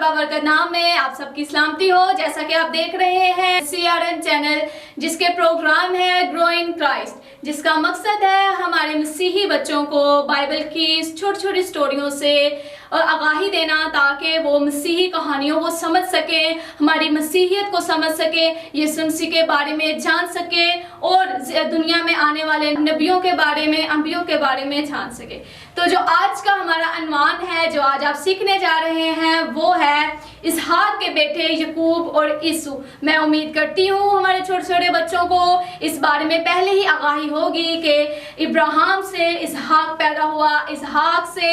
बाबर का नाम है, आप सबकी सलामती हो। जैसा कि आप देख रहे हैं CRN चैनल, जिसके प्रोग्राम है ग्रो इन क्राइस्ट, जिसका मकसद है हमारे मसीही बच्चों को बाइबल की छोटी छोटी स्टोरियों से आगाही देना, ताकि वो मसीही कहानियों को समझ सके, हमारी मसीहियत को समझ सके, यीशु मसीह के बारे में जान सके और दुनिया में आने वाले नबियों के बारे में, अंबियों के बारे में जान सके। तो जो आज का हमारा अनवान है, जो आज आप सीखने जा रहे हैं, वो है इसहाक के बेटे यकूब और ईसु। मैं उम्मीद करती हूँ हमारे छोटे छोटे बच्चों को इस बारे में पहले ही आगाही होगी कि इब्राहिम से इसहाक पैदा हुआ, इसहाक से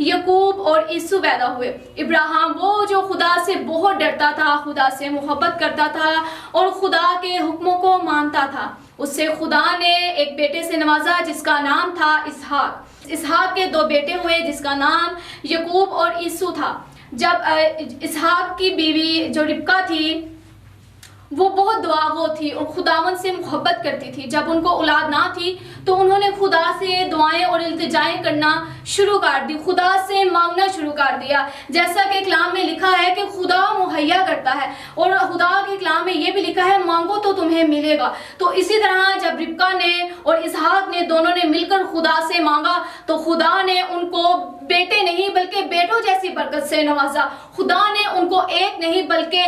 यकूब और ईसु पैदा हुए। इब्राहिम वो जो खुदा से बहुत डरता था, खुदा से मोहब्बत करता था और खुदा के हुक्मों को मानता था। उससे खुदा ने एक बेटे से नवाजा जिसका नाम था इसहाक। इसहाक के दो बेटे हुए जिसका नाम यकूब और ईसु था। जब इसहाक की बीवी जो रिबका थी वो बहुत दुआगो थी और खुदावन से मोहब्बत करती थी। जब उनको औलाद ना थी तो उन्होंने खुदा से दुआएं और इल्तिजाएं करना शुरू कर दी, खुदा से मांगना शुरू कर दिया। जैसा कि कलाम में लिखा है कि खुदा मुहैया करता है और खुदा के कलाम में ये भी लिखा है मांगो तो तुम्हें मिलेगा। तो इसी तरह जब रिबका ने और इसहाक ने दोनों ने मिलकर खुदा से मांगा तो खुदा ने उनको बेटे नहीं बल्कि बेटों जैसी बरकत से नवाजा। खुदा ने उनको एक नहीं बल्कि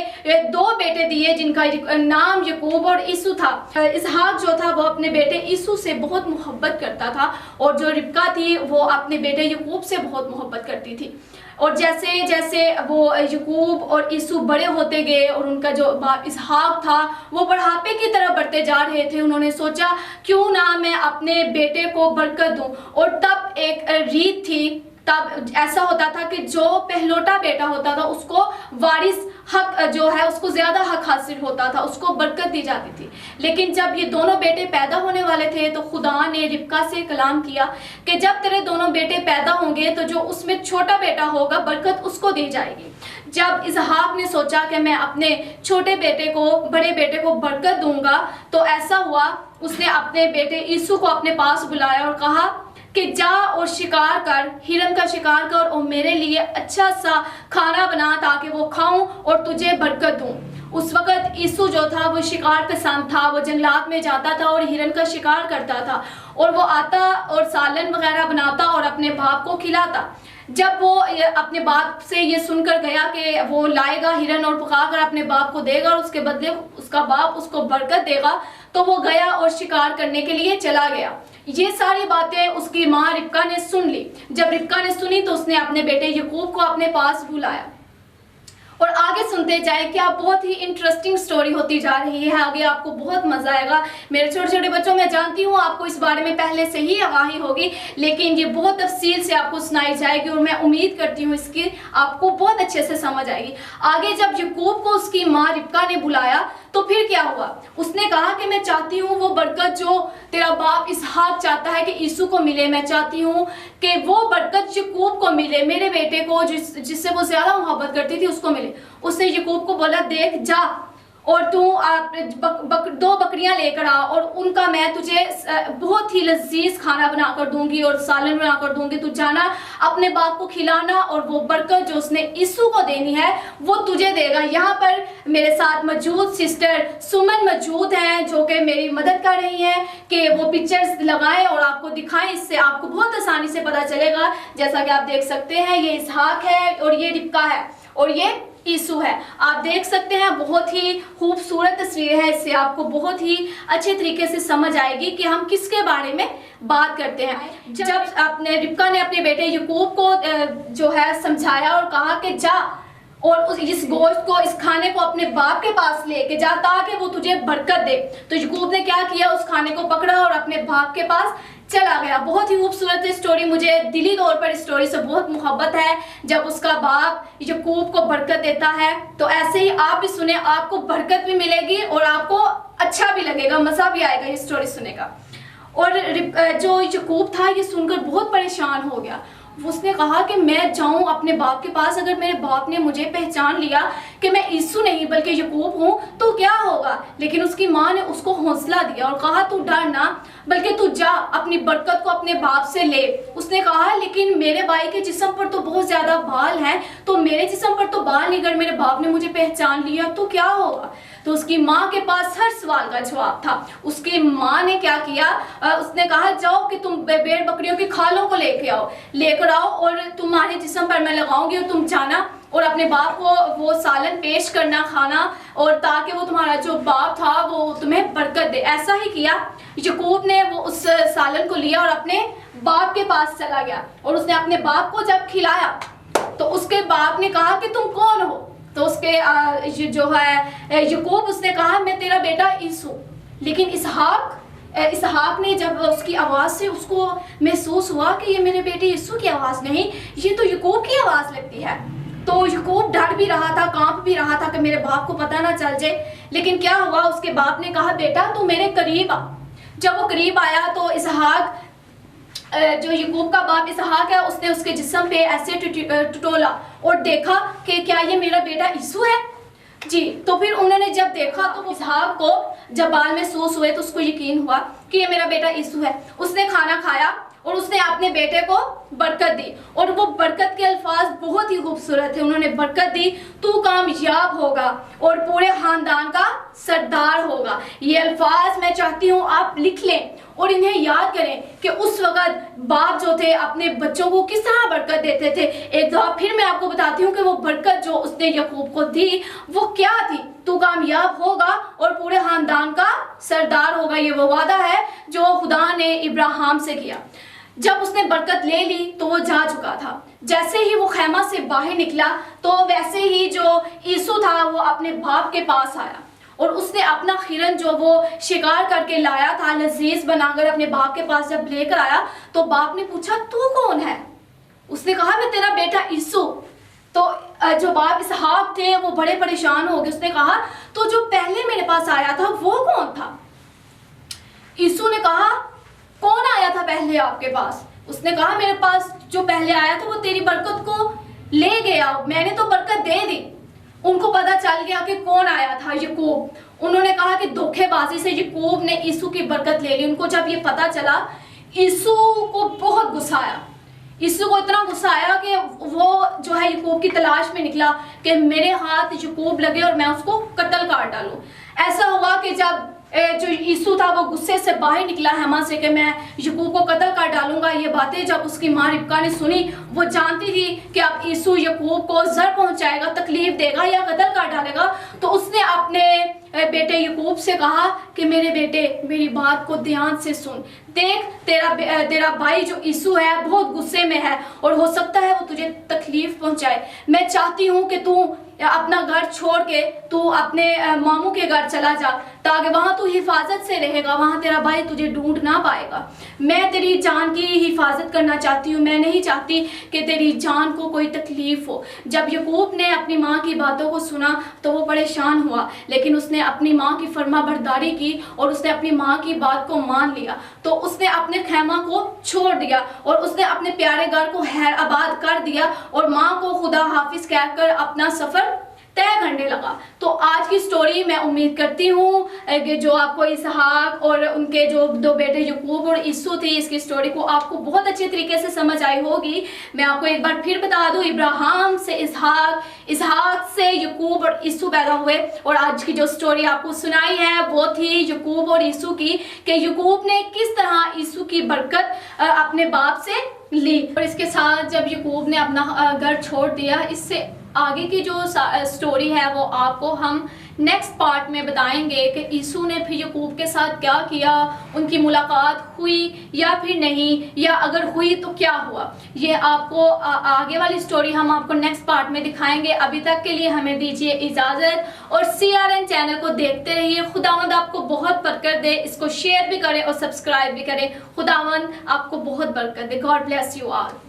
दो बेटे दिए जिनका नाम यकूब और ईसु था। इसहाक जो था वो अपने बेटे ईसु से बहुत मोहब्बत करता था और जो रिबका थी वो अपने बेटे यकूब से बहुत मोहब्बत करती थी। और जैसे जैसे वो यकूब और ईसु बड़े होते गए और उनका जो बाप इसहाक था वो बुढ़ापे की तरफ बढ़ते जा रहे थे, उन्होंने सोचा क्यों ना मैं अपने बेटे को बरकत दूं। और तब एक रीत थी, तब ऐसा होता था कि जो पहलोटा बेटा होता था उसको वारिस हक जो है उसको ज्यादा हक हासिल होता था, उसको बरकत दी जाती थी। लेकिन जब ये दोनों बेटे पैदा होने वाले थे तो खुदा ने रिबका से कलाम किया कि जब तेरे दोनों बेटे पैदा होंगे तो जो उसमें छोटा बेटा होगा बरकत उसको दी जाएगी। जब इसहाक ने सोचा कि मैं अपने छोटे बेटे को, बड़े बेटे को बरकत दूंगा, तो ऐसा हुआ उसने अपने बेटे ईसु को अपने पास बुलाया और कहा कि जा और शिकार कर, हिरन का शिकार कर और मेरे लिए अच्छा सा खाना बना ताकि वो खाऊं और तुझे बरकत दूं। उस वक्त ईसु जो था वो शिकार पसंद था, वो जंगलात में जाता था और हिरन का शिकार करता था और वो आता और सालन वगैरह बनाता और अपने बाप को खिलाता। जब वो अपने बाप से ये सुनकर गया कि वो लाएगा हिरन और पकाकर अपने बाप को देगा और उसके बदले उसका बाप उसको बरकत देगा, तो वो गया और शिकार करने के लिए चला गया। ये सारी बातें उसकी माँ रिबका ने सुन ली। जब रिबका ने सुनी तो उसने अपने बेटे यकूब को अपने पास बुलाया और आगे सुनते जाए कि आप बहुत ही इंटरेस्टिंग स्टोरी होती जा रही है। आगे आपको बहुत मजा आएगा। मेरे छोटे छोटे बच्चों, मैं जानती हूँ आपको इस बारे में पहले से ही आगाही होगी, लेकिन ये बहुत तफसील से आपको सुनाई जाएगी और मैं उम्मीद करती हूँ इसकी आपको बहुत अच्छे से समझ आएगी। आगे जब यकूब को उसकी माँ रिबका ने बुलाया तो फिर क्या हुआ, उसने कहा कि मैं चाहती हूँ वो बरकत जो तेरा बाप इसहाक चाहता है कि ईसु को मिले, मैं चाहती हूँ कि वो बरकत यकूब को मिले, मेरे बेटे को जिससे वो ज्यादा मोहब्बत करती थी उसको मिले। उसने यकूब को बोला देख जा और तू दो बकरियां लेकर आ और उनका मैं तुझे बहुत ही लजीज खाना बनाकर दूंगी और सालन बनाकर दूंगी। तू जाना अपने बाप को खिलाना और वो बरकत जो उसने ईसु को देनी है वो तुझे देगा। यहाँ पर मेरे साथ मौजूद सिस्टर सुमन मौजूद हैं जो कि मेरी मदद कर रही हैं कि वो पिक्चर्स लगाएं और आपको दिखाएं, इससे आपको बहुत आसानी से पता चलेगा। जैसा कि आप देख सकते हैं ये इसहाक है और ये रिबका है और ये ईसु है। आप देख सकते हैं बहुत ही खूबसूरत तस्वीर है, इससे आपको बहुत ही अच्छे तरीके से समझ आएगी कि हम किसके बारे में बात करते हैं। जब अपने रिबका ने अपने बेटे यकूब को जो है समझाया और कहा कि जा और इस गोश्त को, इस खाने को अपने बाप के पास लेके जा ताकि वो तुझे बरकत दे, तो यकूब ने क्या किया, उस खाने को पकड़ा और अपने बाप के पास चला गया। बहुत ही खूबसूरत स्टोरी, मुझे दिली तौर पर इस स्टोरी से बहुत मोहब्बत है। जब उसका बाप यकूब को बरकत देता है तो ऐसे ही आप भी सुने, आपको बरकत भी मिलेगी और आपको अच्छा भी लगेगा, मजा भी आएगा ये स्टोरी सुनने का। और जो यकूब था ये सुनकर बहुत परेशान हो गया। उसने कहा कि मैं जाऊं अपने बाप के पास, अगर मेरे बाप ने मुझे पहचान लिया कि मैं यीशु नहीं बल्कि याकूब हूं तो क्या होगा। लेकिन उसकी माँ ने उसको हौसला दिया और कहा तू डर ना, बल्कि तू जा अपनी बरकत को अपने बाप से ले। उसने कहा लेकिन मेरे भाई के जिस्म पर तो बहुत ज्यादा बाल हैं, तो मेरे जिस्म पर तो बाल नहीं, अगर मेरे बाप ने मुझे पहचान लिया तो क्या होगा। तो उसकी माँ के पास हर सवाल का जवाब था। उसकी माँ ने क्या किया, उसने कहा जाओ कि तुम भेड़ बकरियों की खालों को लेकर आओ और तुम्हारे जिस्म पर मैं लगाऊंगी और तुम जाना और अपने बाप को वो सालन पेश करना खाना, और ताकि वो तुम्हारा जो बाप था वो तुम्हें बरकत दे। ऐसा ही किया। याकूब ने वो उस सालन को लिया और अपने बाप के पास चला गया और उसने अपने बाप को जब खिलाया तो उसके बाप ने कहा कि तुम कौन हो। तो उसके जो है याकूब, उसने कहा मैं तेरा बेटा यीशु। लेकिन इसहाक ने जब उसकी आवाज़ से उसको महसूस हुआ कि ये मेरे बेटे यीशु की आवाज़ नहीं, ये तो याकूब की आवाज़ लगती है। तो याकूब डर भी रहा था, कांप भी रहा था कि मेरे बाप को पता ना चल जाए। लेकिन क्या हुआ, उसके बाप ने कहा बेटा तू मेरे करीब आ। जब वो करीब आया तो इसहाक, जो याकूब का बाप इसहाक है, उसने उसके जिस्म पे ऐसे टटोला और देखा कि क्या ये मेरा बेटा यीशु है जी। तो फिर उन्होंने जब देखा तो वो इसहाक को जब बाल महसूस हुए तो उसको यकीन हुआ कि ये मेरा बेटा यीशु है। उसने खाना खाया और उसने अपने बेटे को बरकत दी, और वो बरकत के अल्फाज बहुत ही खूबसूरत थे। उन्होंने बरकत दी, तू कामयाब होगा और पूरे खानदान का सरदार होगा। ये अल्फाज मैं चाहती हूँ आप लिख लें और इन्हें याद करें कि उस वक़्त बाप जो थे अपने बच्चों को किस तरह बरकत देते थे। एक दफ़ा फिर मैं आपको बताती हूँ कि वो बरकत जो उसने याकूब को दी वो क्या थी। तू कामयाब होगा और पूरे खानदान का सरदार होगा। ये वो वादा है जो खुदा ने इब्राहिम से किया। जब उसने बरकत ले ली तो वो जा चुका था। जैसे ही वो खैमा से बाहर निकला तो वैसे ही जो यीशु था वो अपने बाप के पास आया और उसने अपना खिरन जो वो शिकार करके लाया था लजीज बनाकर अपने बाप के पास जब लेकर आया तो बाप ने पूछा तू कौन है। उसने कहा मैं तेरा बेटा यीशु। तो जो बाप इसहाक थे वो बड़े परेशान हो गए। उसने कहा तो जो पहले मेरे पास आया था वो कौन था। यीशु ने कहा कौन आया था पहले आपके पास। उसने कहा मेरे पास जो पहले आया था वो तेरी बरकत को ले गया, मैंने तो बरकत दे दी। उनको पता चल गया कि कौन आया था, याकूब। उन्होंने कहा कि धोखेबाजी से याकूब ने यीशु की बरकत ले ली। उनको जब ये पता चला यीशु को बहुत गुस्सा आया। यीशु को इतना गुस्सा आया कि वो जो है याकूब की तलाश में निकला कि मेरे हाथ याकूब लगे और मैं उसको कत्ल कर डालूं। ऐसा हुआ कि जब जो यीशु था वो गुस्से से बाहर निकला हेमा से कि मैं याकूब को कत्ल कर डालूंगा। ये बातें जब उसकी माँ रिबका ने सुनी, वो जानती थी कि अब यीशु याकूब को जर पहुंचाएगा, तकलीफ देगा या कत्ल कर डालेगा। तो उसने अपने बेटे याकूब से कहा कि मेरे बेटे मेरी बात को ध्यान से सुन, देख तेरा भाई जो यीशु है बहुत गुस्से में है और हो सकता है वो तुझे तकलीफ पहुंचाए। मैं चाहती हूँ कि तू अपना घर छोड़ के तू अपने मामू के घर चला जा, ताकि वहाँ तू हिफाजत से रहेगा, वहाँ तेरा भाई तुझे ढूंढ ना पाएगा। मैं तेरी जान की हिफाजत करना चाहती हूँ, मैं नहीं चाहती कि तेरी जान को कोई तकलीफ हो। जब याकूब ने अपनी माँ की बातों को सुना तो वो परेशान हुआ, लेकिन उसने अपनी माँ की फर्मा बरदारी की और उसने अपनी माँ की बात को मान लिया। तो उसने अपने खैमा को छोड़ दिया और उसने अपने प्यारे घर को हैर आबाद कर दिया और माँ को खुदा हाफिज कहकर अपना सफर तय करने लगा। तो आज की स्टोरी मैं उम्मीद करती हूँ कि जो आपको इसहाक और उनके जो दो बेटे याकूब और यीशु थे, इसकी स्टोरी को आपको बहुत अच्छे तरीके से समझ आई होगी। मैं आपको एक बार फिर बता दूँ, इब्राहिम से इसहाक, इसहाक से याकूब और यीशु पैदा हुए। और आज की जो स्टोरी आपको सुनाई है वो थी याकूब और यीशु की, कि याकूब ने किस तरह यीशु की बरकत अपने बाप से ली। और इसके साथ जब याकूब ने अपना घर छोड़ दिया, इससे आगे की जो स्टोरी है वो आपको हम नेक्स्ट पार्ट में बताएंगे कि यीशु ने फिर याकूब के साथ क्या किया, उनकी मुलाकात हुई या फिर नहीं, या अगर हुई तो क्या हुआ। ये आपको आगे वाली स्टोरी हम आपको नेक्स्ट पार्ट में दिखाएंगे। अभी तक के लिए हमें दीजिए इजाज़त और CRN चैनल को देखते रहिए। खुदावंद आपको बहुत बरकत दे। इसको शेयर भी करें और सब्सक्राइब भी करें। खुदावंद आपको बहुत बरकत दे। God bless you all.